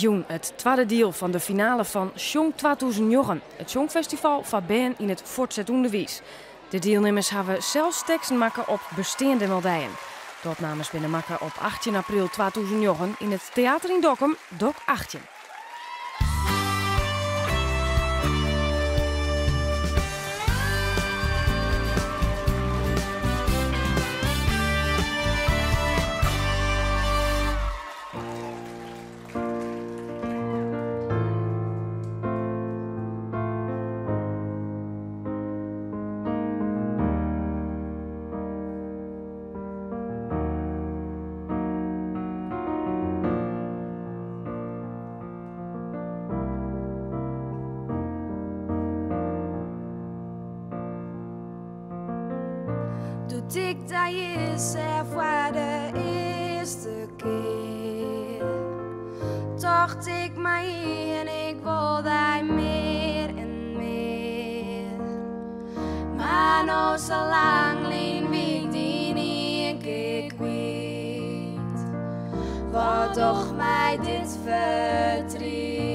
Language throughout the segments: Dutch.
Joen, het tweede deel van de finale van SjONG 2009, het Songfestival van Ben in het voortzettende wies. De deelnemers hebben zelfs teksten maken op bestaande melodijen. De opnames binnen maken op 18 april 2009 in het theater in Dokkum, Dok 18. Doet ik dat is er voor de eerste keer. Dacht ik maar hier en ik wil daar meer en meer. Maar nou zo lang leen ik die niet een keer kwijt. Wat toch mij dit verdriet.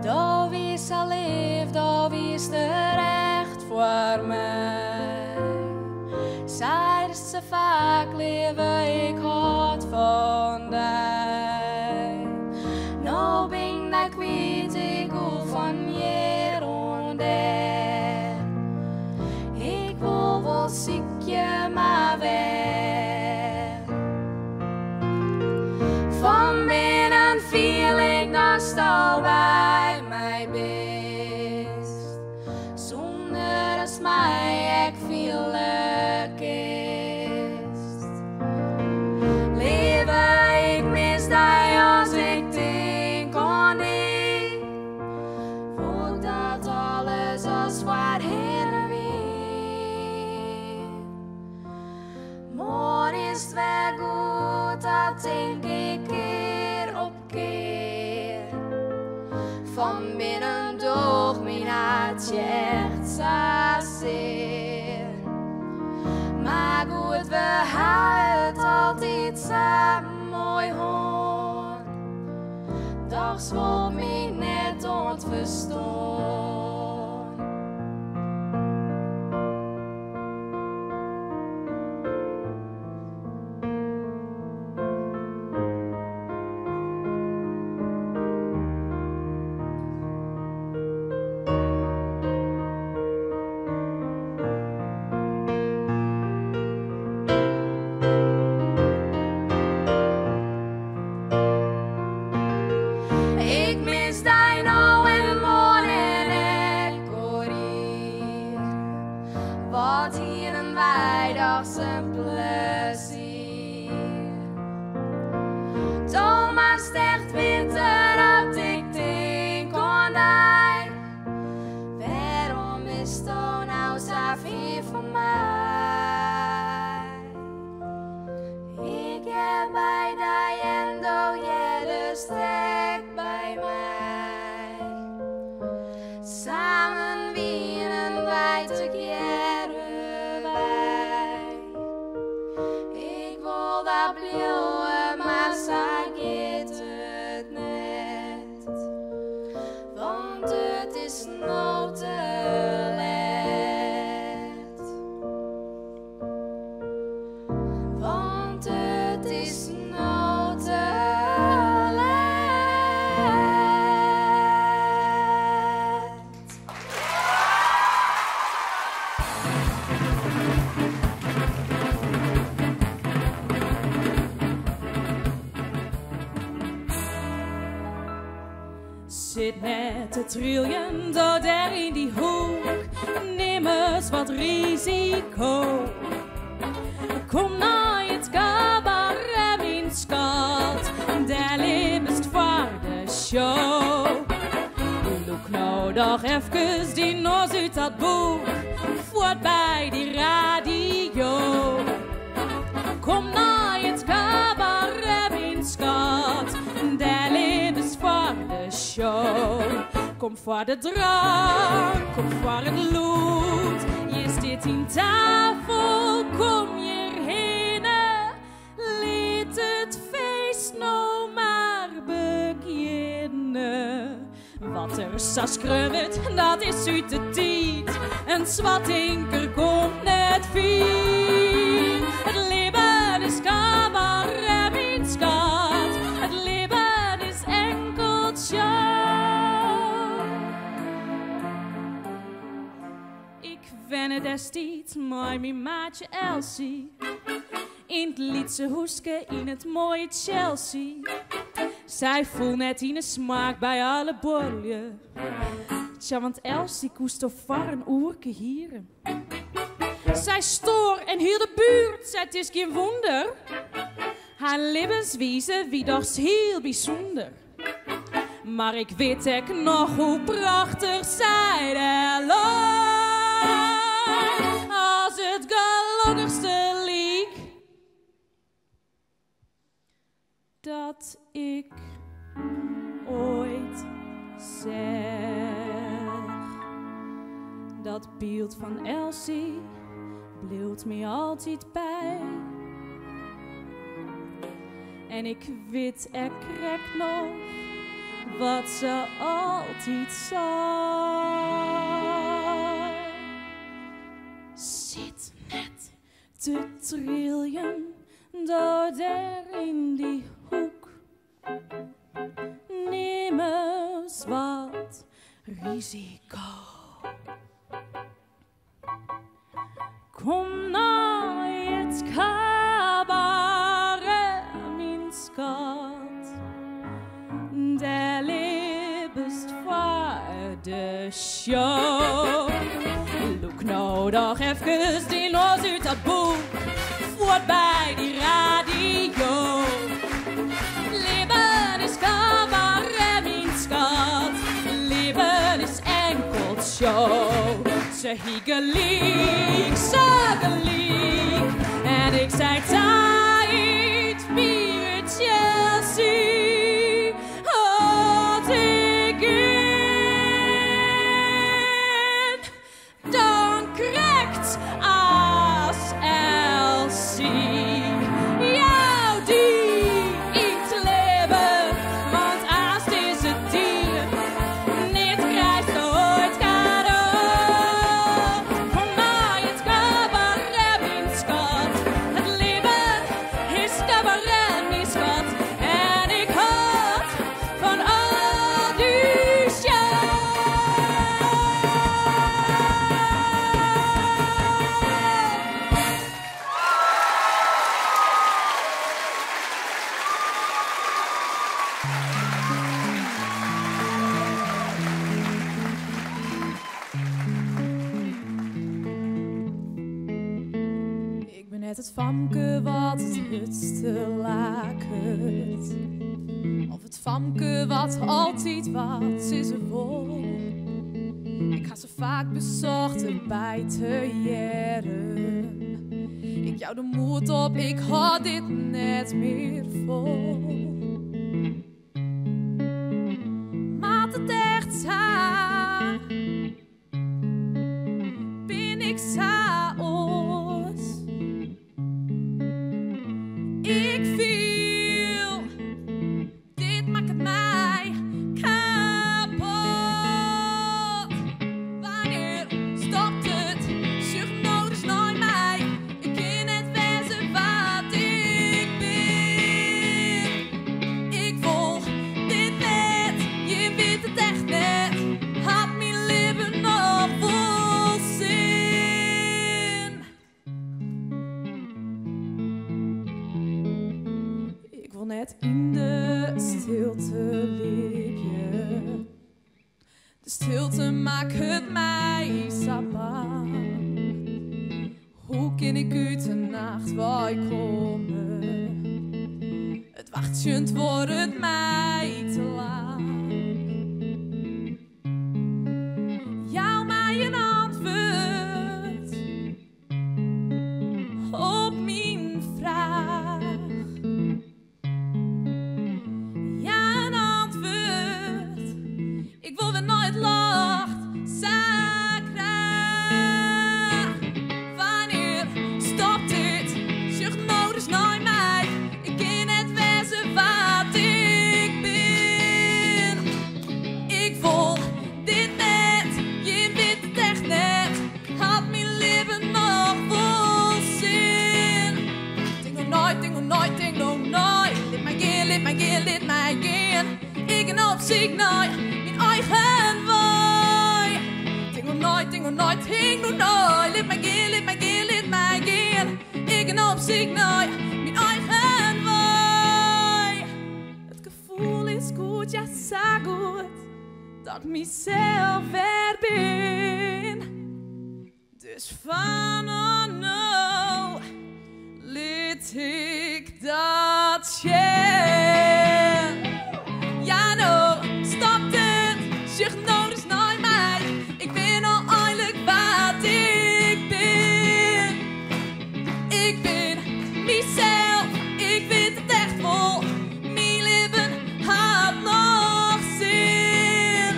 Daar wees al lief, daar wees de recht voor mij. Zeiden ze vaak, leven ik hard van die. Nou ben ik kwijt, ik hoef van je rondé. Ik wil wel ziek je maar weg. Van binnen viel ik dat stal bij mij best. Zonder als mij ik viel kist. Leven ik mis die als ik denk aan die. Voel dat alles als zwaar heen en weer. Morgen is het weer goed, dat denk ik keer op keer. Van binnen door mijn hartje echt zo zeer. Maar goed, we hebben het altijd samen mooi hoor. Doch zwol me net ontverstaan. Ik mis die nou in de morgen en ik hoor hier. Wat hier een weidag zijn plezier. Thomas echt winter dat ik denk aan die. Waarom is het nou zo ver van mij? Ik heb bij die en doe je de stek bij mij. Samen winnen wij together wij. Ik wil dat blijven, maar zij gaat het net. Want het is nou te laat. Want het is nou te laat. Zit net te trillen door daar in die hoek. Neem eens wat risico. Kom naar het cabaret, mijn schat. Daar leeft voor de show. Look nou toch even die nos uit dat boek. Voort bij die radio. Kom naar het cabaret, mijn schat. Daar leeft voor de show. Kom voor de drank, kom voor het lood. Je zit in tafel, kom je heen. Liet het feest moest nou maar beginnen. Wat er zo schreeuwt, dat is uit de tijd. Een zwatinker komt net fijn. Het leven is cabaret, mijn schat. Het leven is enkel show. Ik wenne destijds met mijn maatje Elsie. In het Lietse hoeske, in het mooie Chelsea. Zij voelt net in de smaak bij alle bollen. Tja, want Elsie koest toch var een oerke hier. Zij stoor en heel de buurt, zij het is geen wonder. Haar levenswijze wie doch heel bijzonder. Maar ik weet ook nog hoe prachtig zij er loopt. Als het gelukkigste liek dat ik ooit zeg. Dat beeld van Elsie bleef me altijd bij. En ik weet er krek nog wat ze altijd zei. Zit net te trillen door daar in die hoek. Neem eens wat risico. Kom naar het cabaret, mijn schat. Daar liebest voor de show. Look nou toch even die nos uit dat boek. Voort bij die radio. Leven is cabaret, mijn schat. Leven is enkel show. Ze hiegeliek, ze geliek. En ik zei tijd, bier Chelsea. Had ik in. Dan krijgt als Elsie. Jou die iets leven. Want als deze dier niet krijgt ooit cadeau. Kom naar het cabaret, mijn schat. Het leven is cabaret, mijn schat. En ik houd van al die show. Ik ben net het famke wat het hutste lakert. Of het famke wat altijd wat is er vol. Ik ga zo vaak bezocht erbij te jaren. Ik jou de moed op, ik had dit net meer vol. Maar het echt saai, ben ik saos. Ik viel, dit maakt het mij kapot. Wanneer stopt het? Zucht nodig naar mij. Ik ken het wezen wat ik ben. Ik volg dit net, je weet het echt net. Had mijn leven nog vol zin. Ik wil net in de stilte leven. De stilte maakt het mij zo bang. Hoe kan ik uit de nacht waar ik kom? Het wachtje wordt het mij te lang. Jou mij een antwoord op mijn vraag. Ja, een antwoord. Ik wil weer nooit lacht. Zij graag. Wanneer stopt dit? Zucht nodig naar mij. Ik ken het wezen waar zoek naar mijn eigen waai. Tingle nooit, tingle nooit, tingle nooit. Laat mij gaan, laat mij gaan, laat mij gaan. Ik ben op zoek naar mijn eigen waai. Het gevoel is goed, ja, zo goed, dat ik mezelf weer ben. Dus van nou liet ik dat zien. Ja, nou, stop het. Zeg nou dus naar mij. Ik ben al eigenlijk wat ik ben. Ik ben mezelf. Ik weet het echt wel. Mijn leven had nog zin.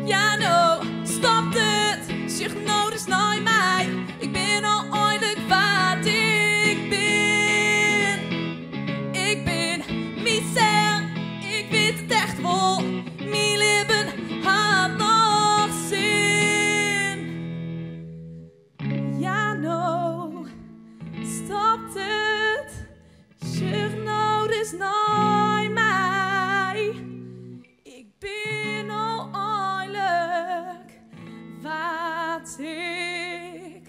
Ja, nou, stop het. Zeg nou dus naar mij. Ik ben al eigenlijk wat ik ben. Ik ben mezelf. Ik weet het echt wel. Mijn leven had nog zin. Ja, nou, stopt het. Zeg nou dus naar mij. Ik ben al eigenlijk wat ik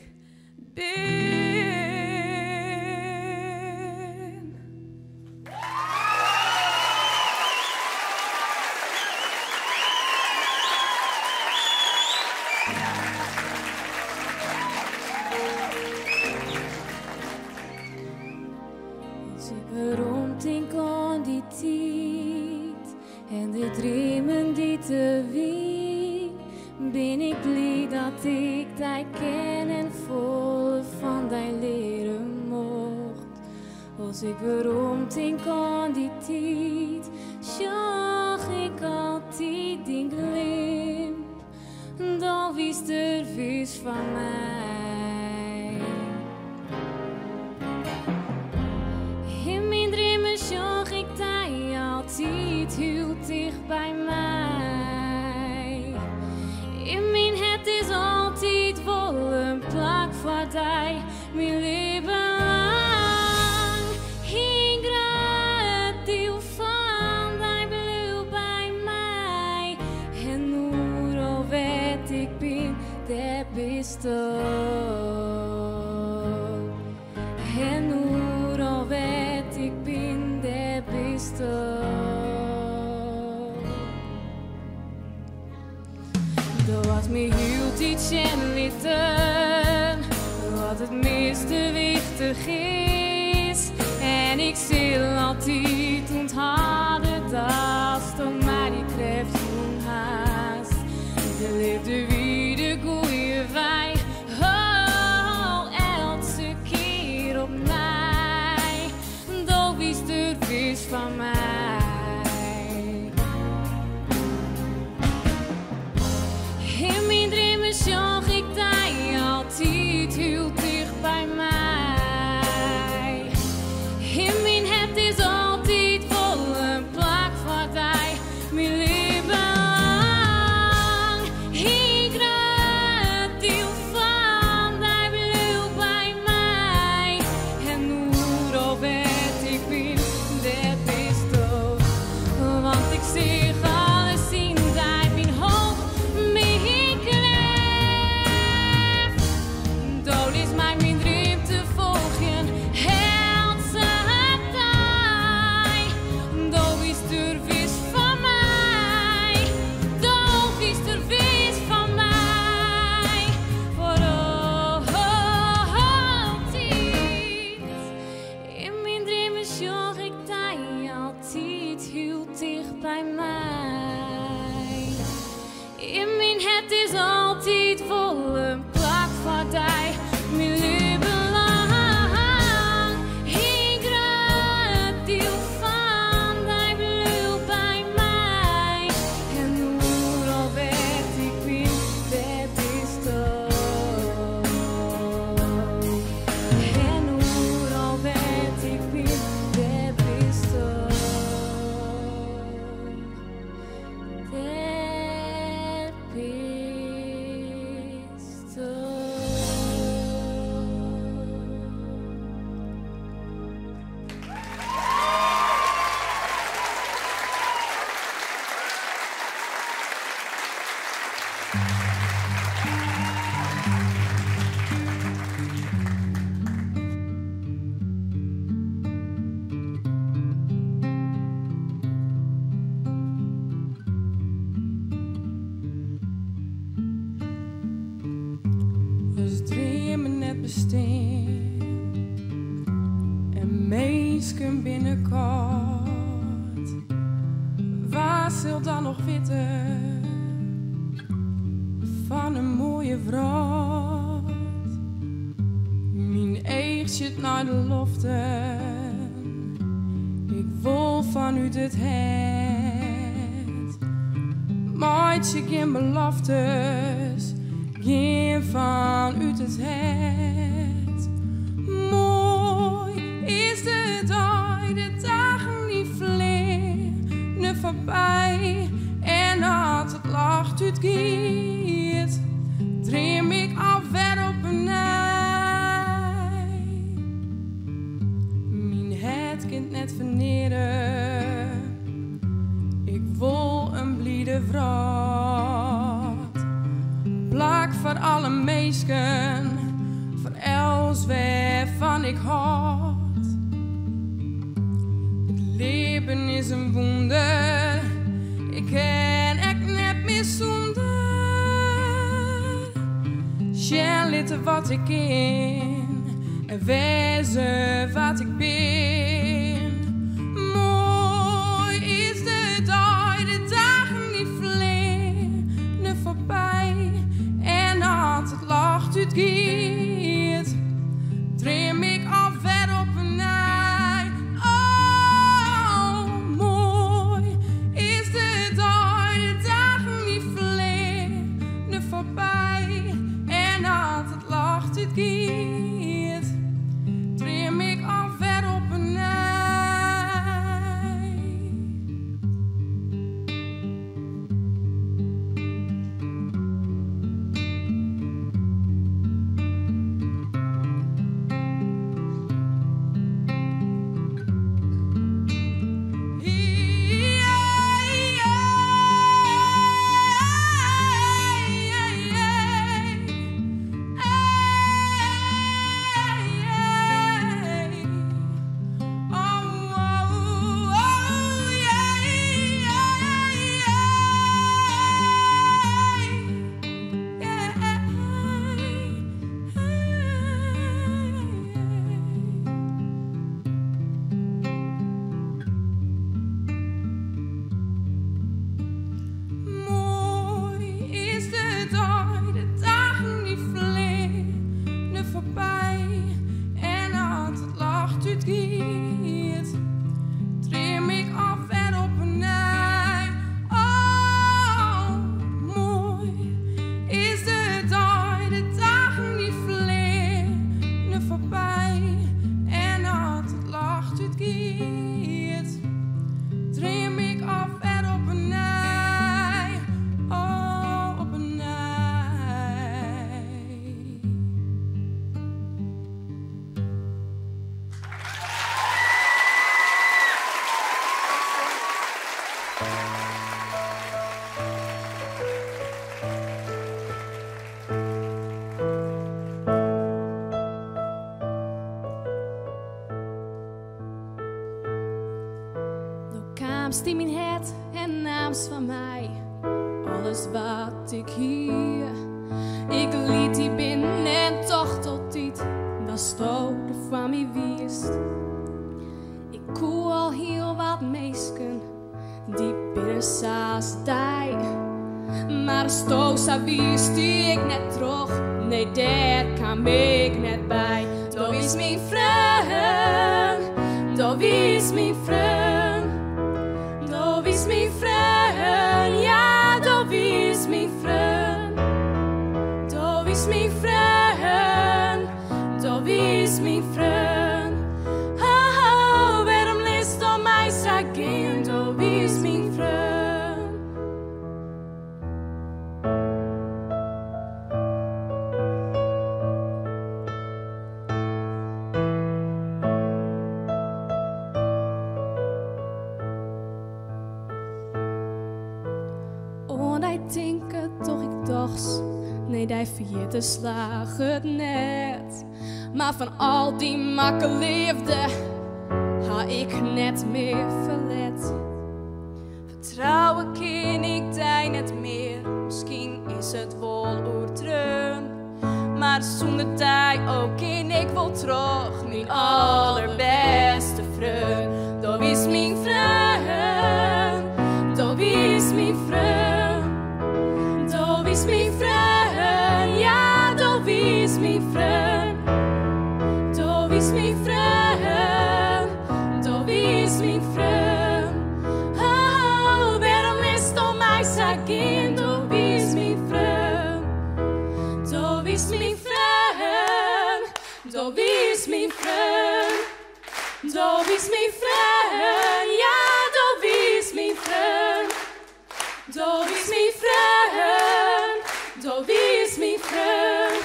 ben. Als ik ronddenk aan die tijd en de dromen die te wien, ben ik blij dat ik die ken en vol van die leren mocht. Als ik ronddenk aan die tijd, zag ik altijd die glimp, dan wist er vis van mij. In mijn dromen zag ik die altijd heel dicht bij mij. In mijn het is altijd wel een plak voor die, mijn leven lang. Ik raad deel van die blauw bij mij. En hoe al weet ik ben, dat bist ook. En hoe al weet ik ben, dat bist ook. Dat was me heel iets en lieten, wat het meeste wichtig is. En ik zal altijd onthouden dat stond mij die treft toen haast. De liefde wie de goeie wij, oh, elke keer op mij. Dat wist er vis van mij. In mijn dromen zag ik die altijd heel dicht bij mij. In mijn het is altijd vol een plak voor die, mijn leven lang. Ik raad deel van die blauw bij mij. En hoe al weet ik ben, dat is toch. Want ik zeg alles in die mijn hoofd. Dood is mij mijn droom te volgen, held ze tijd. Dood is er vis van mij, dood is er vis van mij, voor altijd. In mijn dromen zag ik die altijd heel dicht bij mij. In mijn het is altijd vol een plak voor die, mijn leven lang. Ik raad deel van die blauw bij mij. En hoe al weet ik ben, dat is toch. En hoe al weet ik ben, dat is toch. Dat is bestaan. En meesken binnenkort, waar zal dan nog weten van een mooie vrouw? Mijn eeg zit naar de lofte, ik wil vanuit het het. Maatje geen beloftes, geen vanuit het het. Mooi is de dagen die vliegen voorbij. En als het lacht uitgiet, dream ik alweer op een ei. Mijn het kind net verneren, ik wil een bliede vrouw. Plak voor alle meisken, voor els waarvan ik houd. Het leven is een wonder, ik ken echt net meer zonder. Sjel litten wat ik in en wezen wat ik ben. Mooi is de dagen die vliegen voorbij. En als het lacht uitgiet, dream ik alweer op een ei. Oh, mooi is de dagen die vliegen voorbij. En als het lacht uitgiet, dream ik alweer op een ei. Die mijn het en naams van mij, alles wat ik hier. Ik liet die binnen en toch tot dit was stoten van mij wist. Ik koe al heel wat meesken, die binnen saas die. Maar de stosa wist die ik net terug, nee daar kwam ik net bij. Dat is mijn vriend, dat is mijn vriend. Dat is mijn vriend, ja, dat is mijn vriend. Dat is mijn vriend, dat is mijn vriend. Oh, waarom leest op mij zeggen, dat is mijn vriend. Denken toch ik dacht, nee, die vergeten slag het net. Maar van al die makke liefde ha ik net meer verlet. Vertrouwen ken ik die net meer, misschien is het wel oertreun. Maar maar zonder tijd ook in ik wil terug. Mijn allerbeste vriend, dat is mijn vriend, dat is mijn vriend, dat is mijn vriend, ja, dat is mijn vriend, dat is mijn vriend, dat is mijn vriend. Oh, waarom is het mij zeggen, dat is mijn vriend, dat is mijn vriend, dat is mijn vriend, dat is mijn vriend, ja, dat is mijn vriend, dat is mijn vriend, dat is mijn vriend.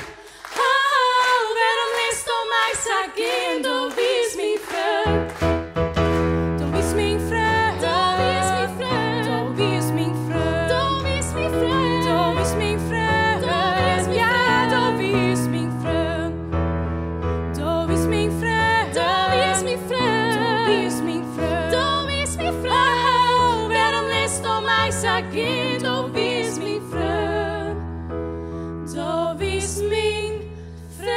Oh, waarom is het mij zeggen, dat is mijn vriend, dat is mijn vriend, dat is mijn vriend, dat is mijn vriend, dat is mijn vriend, dat is mijn vriend, ja, dat is mijn vriend, dat is mijn vriend, dat is mijn vriend, dat is mijn vriend, dat is mijn vriend. Oh, waarom is het mij zeggen, dat is mijn vriend, dat is mijn vriend.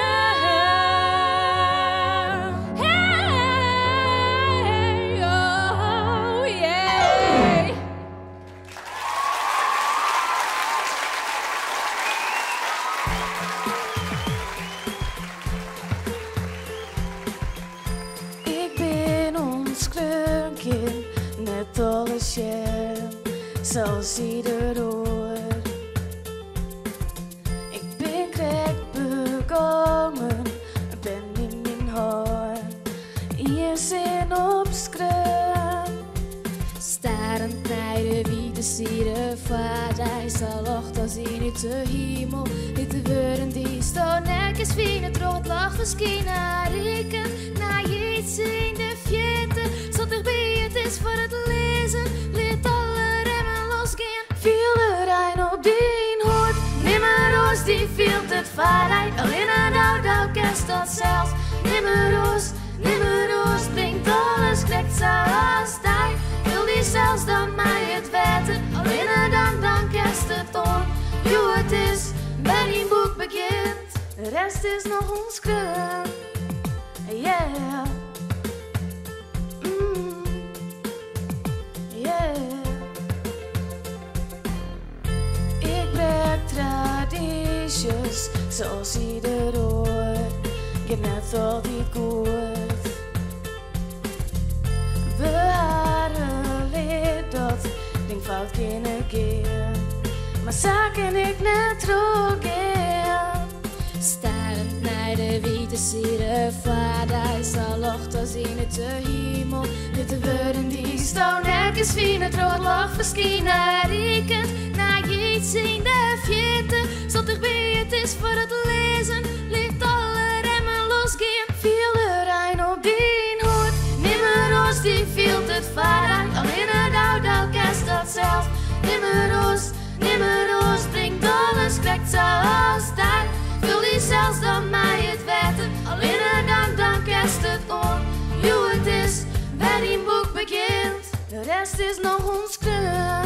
Hey, oh yeah. Ik ben ons kleurkind, net als jij, zoals ieder oor. Ik ben krek begonnen, ben in mijn hart, hier zin op skraan. Starend naar de witte sieren, vader zal ocht als in het hemel. Dit de woorden die staan nergens wie het rood lag verschijnen. Reken naar je iets in de vierten, zat erbij het is voor het lezen. Liet alle remmen losgaan, viel er een op die hoort. Nimmer roos die viel het vaarheid, alleen een oud kerst dat zelfs. Nimmer roos, brengt alles krekt zoals hij. Wil die zelfs dan mij het weten, alleen dan kerst het on. Jo, het is bij die boek bekend, de rest is nog onschreven. Yeah. Yeah. Ik brek tradities zoals ieder oor, ik net al die koord. Bewaren leert dat, denk fout geen keer, maar zaken ik net teruggaan. Starend naar de witte sieren, vader zal ocht als in het hemel. Dit de woorden die staan nergens wie het rood lag verschijnen. Rekent naar je iets in de vierten, zat erbij het is voor het lezen. Liet alle remmen losgaan, viel er een op die hoort. Nimmer roos die viel het vaarheid, alleen het oud kerst dat zelfs. Nimmer roos, brengt alles krekt zoals daar. Wil die zelfs dan mij het weten, alleen dan kerst het on. Jo, het is waar die boek begint, de rest is nog onschreven.